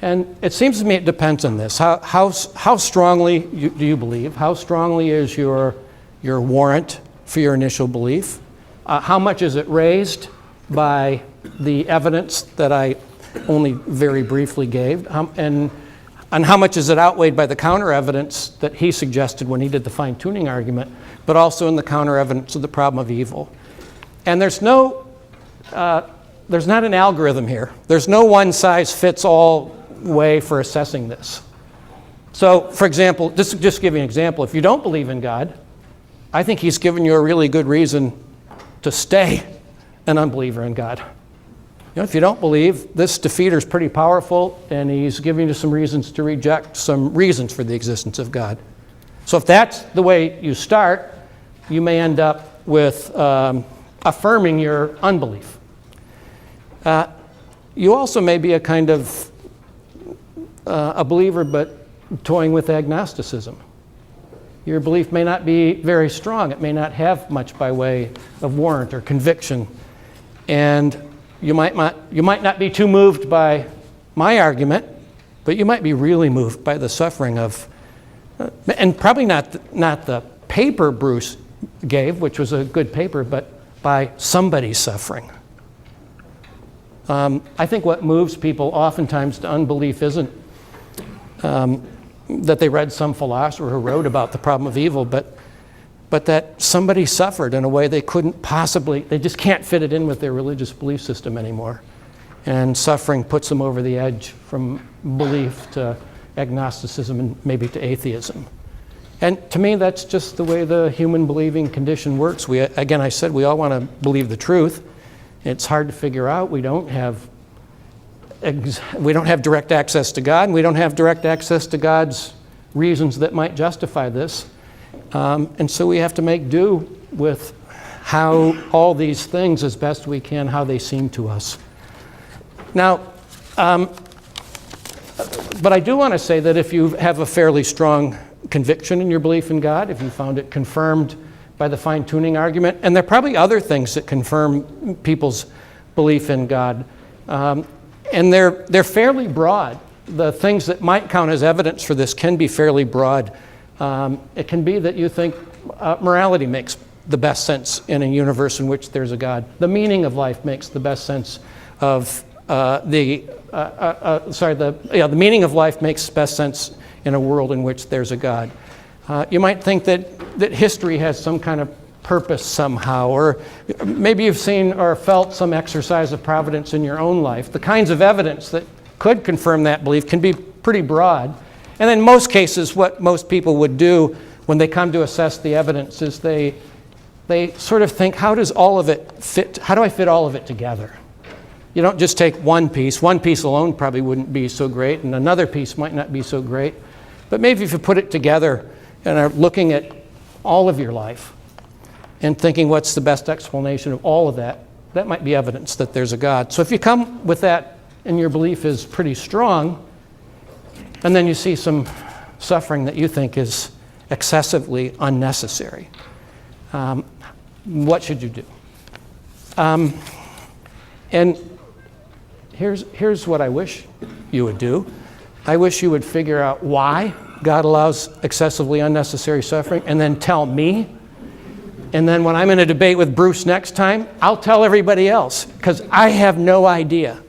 A: And it seems to me it depends on this. How strongly do you believe? How strongly is your warrant for your initial belief? How much is it raised by the evidence that I only very briefly gave? And how much is it outweighed by the counter evidence that he suggested when he did the fine-tuning argument, but also in the counter evidence of the problem of evil? And there's not an algorithm here. There's no one-size-fits-all way for assessing this. So, for example, just give you an example. If you don't believe in God, I think he's given you a really good reason to stay an unbeliever in God. If you don't believe, this defeater is pretty powerful, and he's giving you some reasons to reject some reasons for the existence of God. So if that's the way you start, you may end up with affirming your unbelief. You also may be a kind of a believer, but toying with agnosticism. Your belief may not be very strong. It may not have much by way of warrant or conviction. And you might not be too moved by my argument, but you might be really moved by the suffering of, and probably not the paper Bruce gave, which was a good paper, but by somebody's suffering. I think what moves people oftentimes to unbelief isn't that they read some philosopher who wrote about the problem of evil, but that somebody suffered in a way they couldn't possibly, they just can't fit it in with their religious belief system anymore. And suffering puts them over the edge from belief to agnosticism and maybe to atheism. And to me, that's just the way the human believing condition works. Again, I said we all want to believe the truth. It's hard to figure out. We don't have direct access to God, and we don't have direct access to God's reasons that might justify this. And so we have to make do with how all these things, as best we can, how they seem to us. Now, but I do want to say that if you have a fairly strong conviction in your belief in God, if you found it confirmed by the fine-tuning argument, and there are probably other things that confirm people's belief in God, and they're fairly broad. The things that might count as evidence for this can be fairly broad. It can be that you think morality makes the best sense in a universe in which there's a God. The meaning of life makes the best sense of the meaning of life makes best sense in a world in which there's a God. You might think that history has some kind of purpose somehow, or maybe you've seen or felt some exercise of providence in your own life. The kinds of evidence that could confirm that belief can be pretty broad. And in most cases, what most people would do when they come to assess the evidence is they sort of think, how does all of it fit? How do I fit all of it together? You don't just take one piece. One piece alone probably wouldn't be so great, and another piece might not be so great. But maybe if you put it together and are looking at all of your life and thinking what's the best explanation of all of that, that might be evidence that there's a God. So if you come with that and your belief is pretty strong, and then you see some suffering that you think is excessively unnecessary, what should you do? And here's what I wish you would do. I wish you would figure out why God allows excessively unnecessary suffering, and then tell me. And then when I'm in a debate with Bruce next time, I'll tell everybody else, because I have no idea.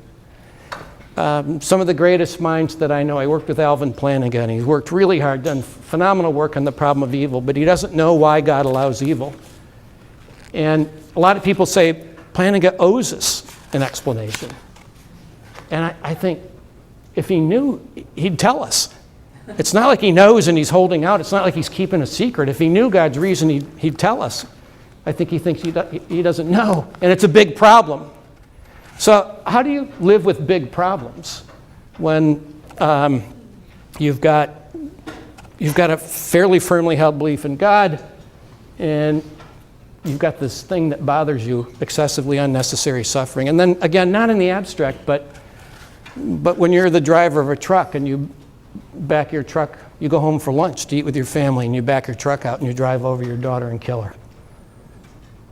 A: Some of the greatest minds that I know, I worked with Alvin Plantinga. He's worked really hard, done phenomenal work on the problem of evil, but he doesn't know why God allows evil. And a lot of people say Plantinga owes us an explanation. And I think if he knew, he'd tell us. It's not like he knows and he's holding out. It's not like he's keeping a secret. If he knew God's reason, he'd tell us. I think he thinks he doesn't know, and it's a big problem. So how do you live with big problems when you've got a fairly firmly held belief in God, and you've got this thing that bothers you, excessively unnecessary suffering? And then again, not in the abstract, but when you're the driver of a truck and you back your truck, you go home for lunch to eat with your family, and you back your truck out and you drive over your daughter and kill her,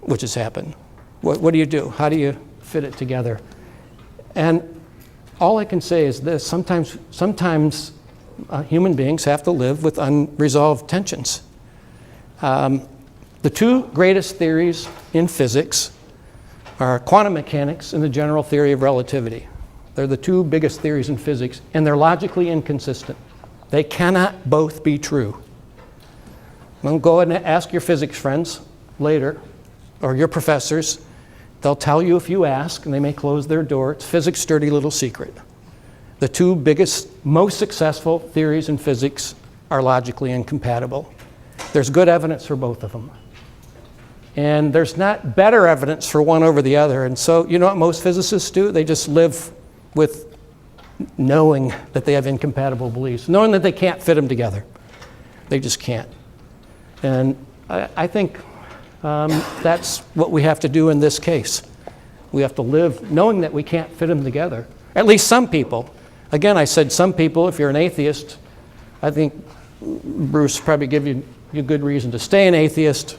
A: which has happened. What do you do? How do you fit it together? And all I can say is this: sometimes human beings have to live with unresolved tensions. The two greatest theories in physics are quantum mechanics and the general theory of relativity. They're the two biggest theories in physics, and they're logically inconsistent. They cannot both be true. Well, go and ask your physics friends later, or your professors. They'll tell you if you ask, and they may close their door. It's physics' dirty little secret. The two biggest, most successful theories in physics are logically incompatible. There's good evidence for both of them. And there's not better evidence for one over the other. And so, you know what most physicists do? They just live with knowing that they have incompatible beliefs, knowing that they can't fit them together. They just can't. And I think that's what we have to do in this case. We have to live knowing that we can't fit them together. At least some people. Again, I said some people. If you're an atheist, I think Bruce probably give you good reason to stay an atheist.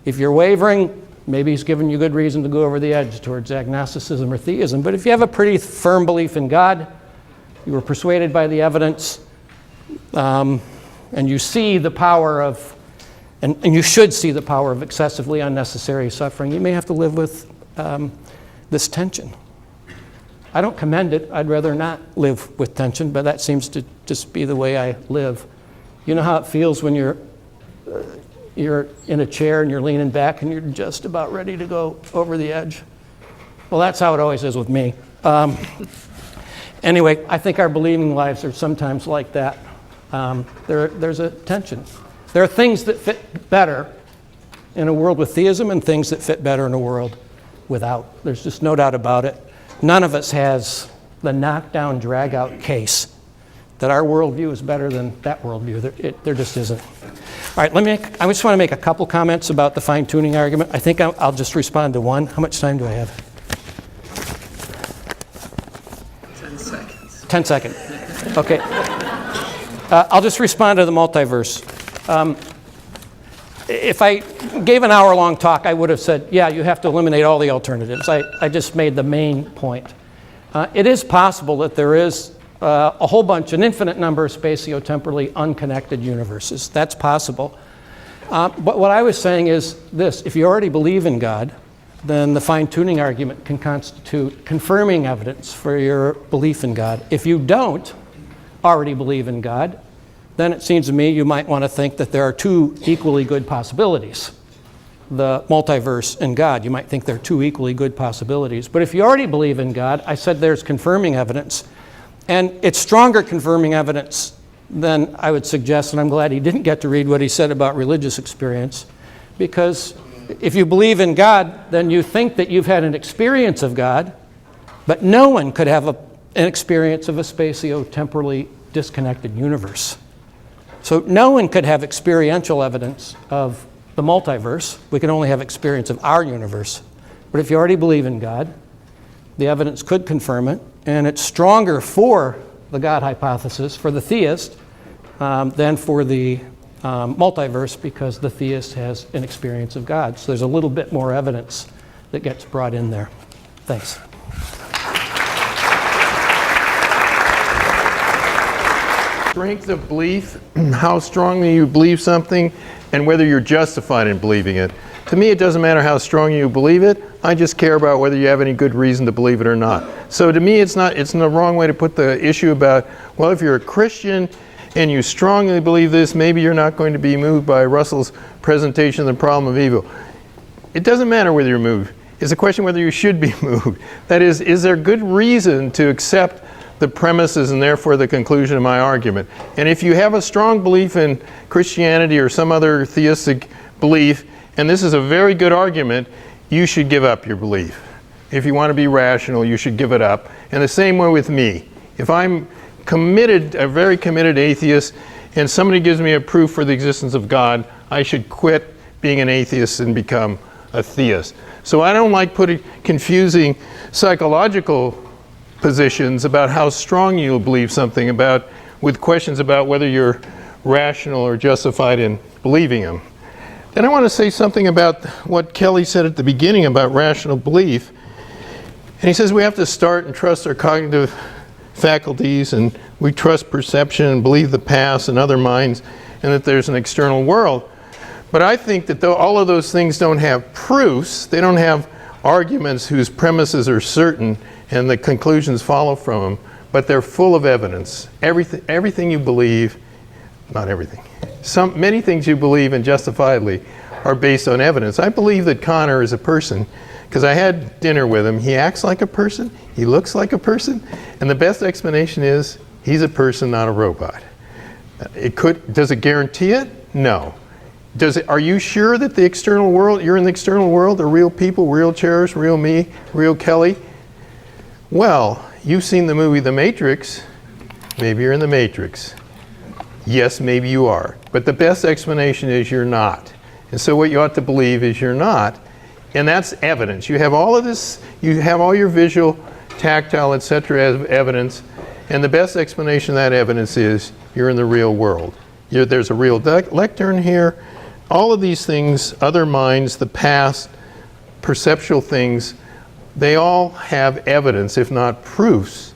A: If you're wavering, maybe he's given you good reason to go over the edge towards agnosticism or theism. But if you have a pretty firm belief in God, you were persuaded by the evidence, and you see the power of, and you should see the power of excessively unnecessary suffering, you may have to live with this tension. I don't commend it. I'd rather not live with tension, but that seems to just be the way I live. You know how it feels when you're in a chair and you're leaning back and you're just about ready to go over the edge? Well, that's how it always is with me. Anyway, I think our believing lives are sometimes like that. There's a tension. There are things that fit better in a world with theism and things that fit better in a world without. There's just no doubt about it. None of us has the knockdown, drag-out case that our worldview is better than that worldview. There just isn't. All right, I just want to make a couple comments about the fine-tuning argument. I think I'll just respond to one. How much time do I have?
B: 10 seconds.
A: 10 seconds. Okay. I'll just respond to the multiverse. If I gave an hour-long talk, I would have said, yeah, you have to eliminate all the alternatives. I just made the main point. It is possible that there is a whole bunch, an infinite number of spatio-temporally unconnected universes. That's possible. But what I was saying is this: if you already believe in God, then the fine-tuning argument can constitute confirming evidence for your belief in God. If you don't already believe in God, then it seems to me you might want to think that there are two equally good possibilities. The multiverse and God. You might think there are two equally good possibilities. But if you already believe in God, I said there's confirming evidence. And it's stronger confirming evidence than I would suggest, and I'm glad he didn't get to read what he said about religious experience, because if you believe in God, then you think that you've had an experience of God, but no one could have an experience of a spatio-temporally disconnected universe. So no one could have experiential evidence of the multiverse. We can only have experience of our universe. But if you already believe in God, the evidence could confirm it, and it's stronger for the God hypothesis, for the theist, than for the multiverse, because the theist has an experience of God. So there's a little bit more evidence that gets brought in there. Thanks.
C: Strength of belief, how strongly you believe something, and whether you're justified in believing it. To me, it doesn't matter how strong you believe it. I just care about whether you have any good reason to believe it or not. So to me, it's the wrong way to put the issue about, well, if you're a Christian and you strongly believe this, maybe you're not going to be moved by Russell's presentation of the problem of evil. It doesn't matter whether you're moved. It's a question whether you should be moved. That is there good reason to accept the premises and therefore the conclusion of my argument? And if you have a strong belief in Christianity or some other theistic belief, and this is a very good argument, you should give up your belief. If you want to be rational, you should give it up. And the same way with me. If I'm committed, a very committed atheist, and somebody gives me a proof for the existence of God, I should quit being an atheist and become a theist. So I don't like confusing psychological positions about how strong you believe something with questions about whether you're rational or justified in believing them. Then I want to say something about what Kelly said at the beginning about rational belief. And he says we have to start and trust our cognitive faculties, and we trust perception and believe the past and other minds, and that there's an external world. But I think that though all of those things don't have proofs, they don't have arguments whose premises are certain and the conclusions follow from them, but they're full of evidence. Everything you believe, not everything, many things you believe and justifiably are based on evidence. I believe that Connor is a person because I had dinner with him. He acts like a person, he looks like a person, and the best explanation is he's a person, not a robot. Does it guarantee it? No. Are you sure that the external world, you're in the external world, are real people, real chairs, real me, real Kelly? Well, you've seen the movie The Matrix. Maybe you're in the Matrix. Yes, maybe you are. But the best explanation is you're not. And so what you ought to believe is you're not. And that's evidence. You have all of this, you have all your visual, tactile, etc. evidence. And the best explanation of that evidence is you're in the real world. There's a real lectern here. All of these things, other minds, the past, perceptual things, they all have evidence, if not proofs,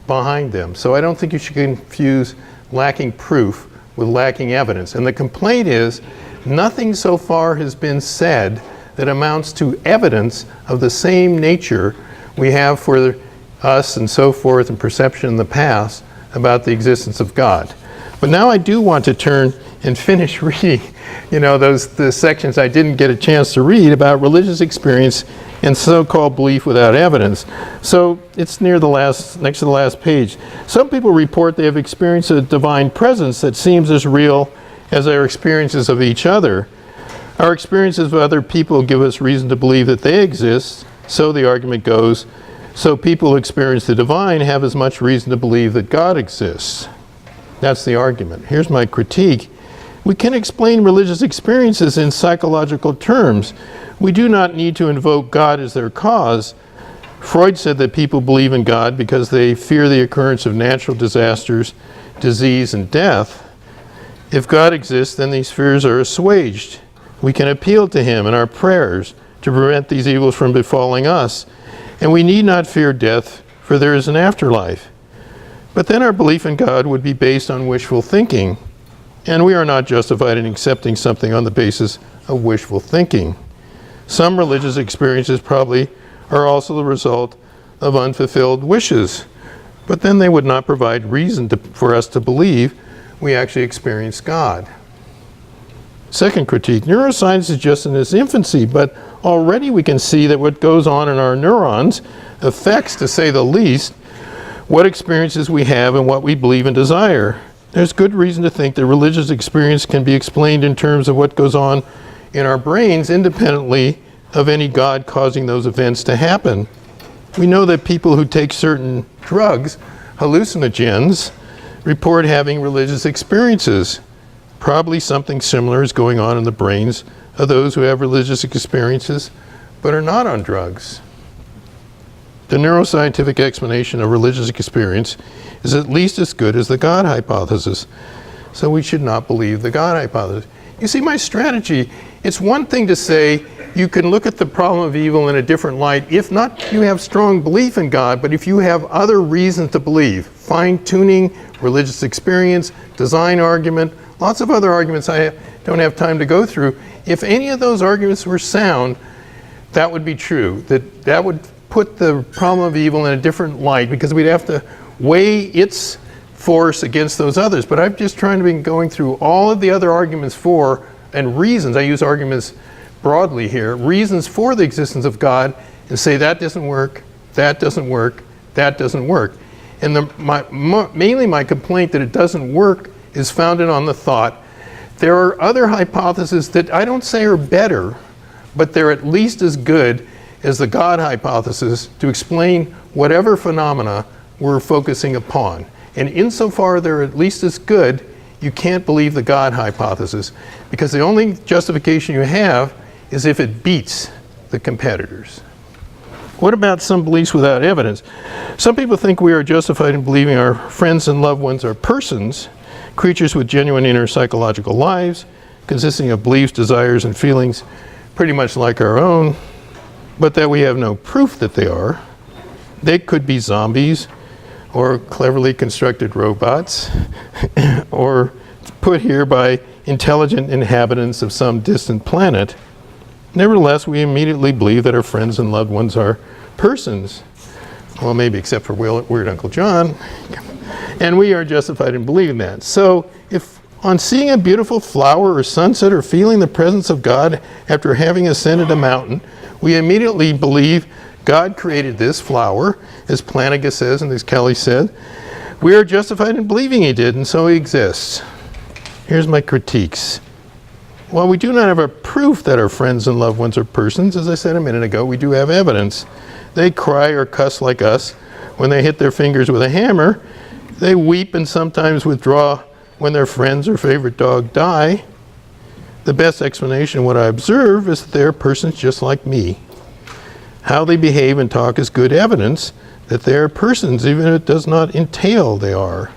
C: behind them. So I don't think you should confuse lacking proof with lacking evidence. And the complaint is, nothing so far has been said that amounts to evidence of the same nature we have for us and so forth, and perception in the past about the existence of God. But now I do want to turn and finish reading, the sections I didn't get a chance to read about religious experience and so-called belief without evidence. So it's next to the last page. Some people report they have experienced a divine presence that seems as real as our experiences of each other. Our experiences of other people give us reason to believe that they exist, so the argument goes. So people who experience the divine have as much reason to believe that God exists. That's the argument. Here's my critique. We can explain religious experiences in psychological terms. We do not need to invoke God as their cause. Freud said that people believe in God because they fear the occurrence of natural disasters, disease, and death. If God exists, then these fears are assuaged. We can appeal to Him in our prayers to prevent these evils from befalling us. And we need not fear death, for there is an afterlife. But then our belief in God would be based on wishful thinking, and we are not justified in accepting something on the basis of wishful thinking. Some religious experiences probably are also the result of unfulfilled wishes, but then they would not provide reason for us to believe we actually experience God. Second critique, neuroscience is just in its infancy, but already we can see that what goes on in our neurons affects, to say the least, what experiences we have and what we believe and desire. There's good reason to think that religious experience can be explained in terms of what goes on in our brains independently of any God causing those events to happen. We know that people who take certain drugs, hallucinogens, report having religious experiences. Probably something similar is going on in the brains of those who have religious experiences but are not on drugs. The neuroscientific explanation of religious experience is at least as good as the God hypothesis, so we should not believe the God hypothesis. You see, my strategy, it's one thing to say you can look at the problem of evil in a different light if not you have strong belief in God, but if you have other reasons to believe, fine-tuning, religious experience, design argument, lots of other arguments I don't have time to go through. If any of those arguments were sound, that would be true. That would put the problem of evil in a different light because we'd have to weigh its force against those others. But I'm just trying to be going through all of the other arguments for and reasons, I use arguments broadly here, reasons for the existence of God, and say that doesn't work, that doesn't work, that doesn't work. And mainly my complaint that it doesn't work is founded on the thought there are other hypotheses that I don't say are better, but they're at least as good as the God hypothesis to explain whatever phenomena we're focusing upon. And insofar they're at least as good, you can't believe the God hypothesis because the only justification you have is if it beats the competitors. What about some beliefs without evidence? Some people think we are justified in believing our friends and loved ones are persons, creatures with genuine inner psychological lives, consisting of beliefs, desires, and feelings pretty much like our own, but that we have no proof that they are. They could be zombies, or cleverly constructed robots, or put here by intelligent inhabitants of some distant planet. Nevertheless, we immediately believe that our friends and loved ones are persons. Well, maybe except for Weird Uncle John. And we are justified in believing that. So if on seeing a beautiful flower or sunset or feeling the presence of God after having ascended a mountain, we immediately believe God created this flower, as Plantinga says and as Kelly said, we are justified in believing He did, and so He exists. Here's my critiques. While we do not have a proof that our friends and loved ones are persons, as I said a minute ago, we do have evidence. They cry or cuss like us when they hit their fingers with a hammer. They weep and sometimes withdraw when their friends or favorite dog die. The best explanation of what I observe is that they are persons just like me. How they behave and talk is good evidence that they are persons, even if it does not entail they are.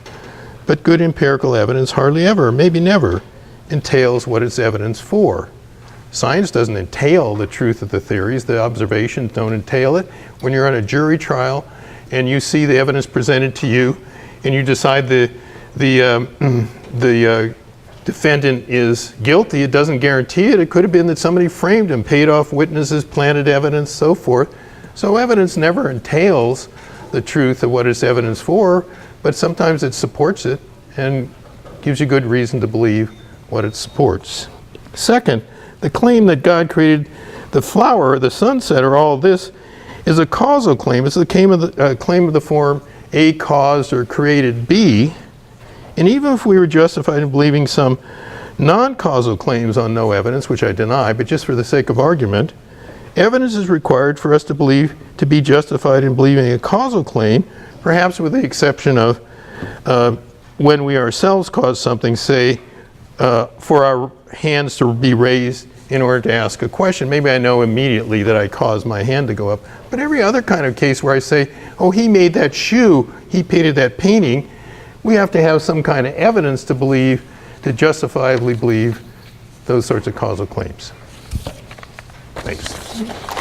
C: But good empirical evidence hardly ever, maybe never, entails what it's evidence for. Science doesn't entail the truth of the theories. The observations don't entail it. When you're on a jury trial and you see the evidence presented to you and you decide the defendant is guilty, it doesn't guarantee it. It could have been that somebody framed him, paid off witnesses, planted evidence, so forth. So evidence never entails the truth of what it's evidence for, but sometimes it supports it and gives you good reason to believe what it supports. Second, the claim that God created the flower, or the sunset, or all of this is a causal claim. It's the claim of the form A caused or created B. And even if we were justified in believing some non-causal claims on no evidence, which I deny, but just for the sake of argument, evidence is required for us to be justified in believing a causal claim, perhaps with the exception of when we ourselves cause something, say, for our hands to be raised in order to ask a question. Maybe I know immediately that I caused my hand to go up. But every other kind of case where I say, oh, he made that shoe, he painted that painting, we have to have some kind of evidence to believe, to justifiably believe those sorts of causal claims. Thanks.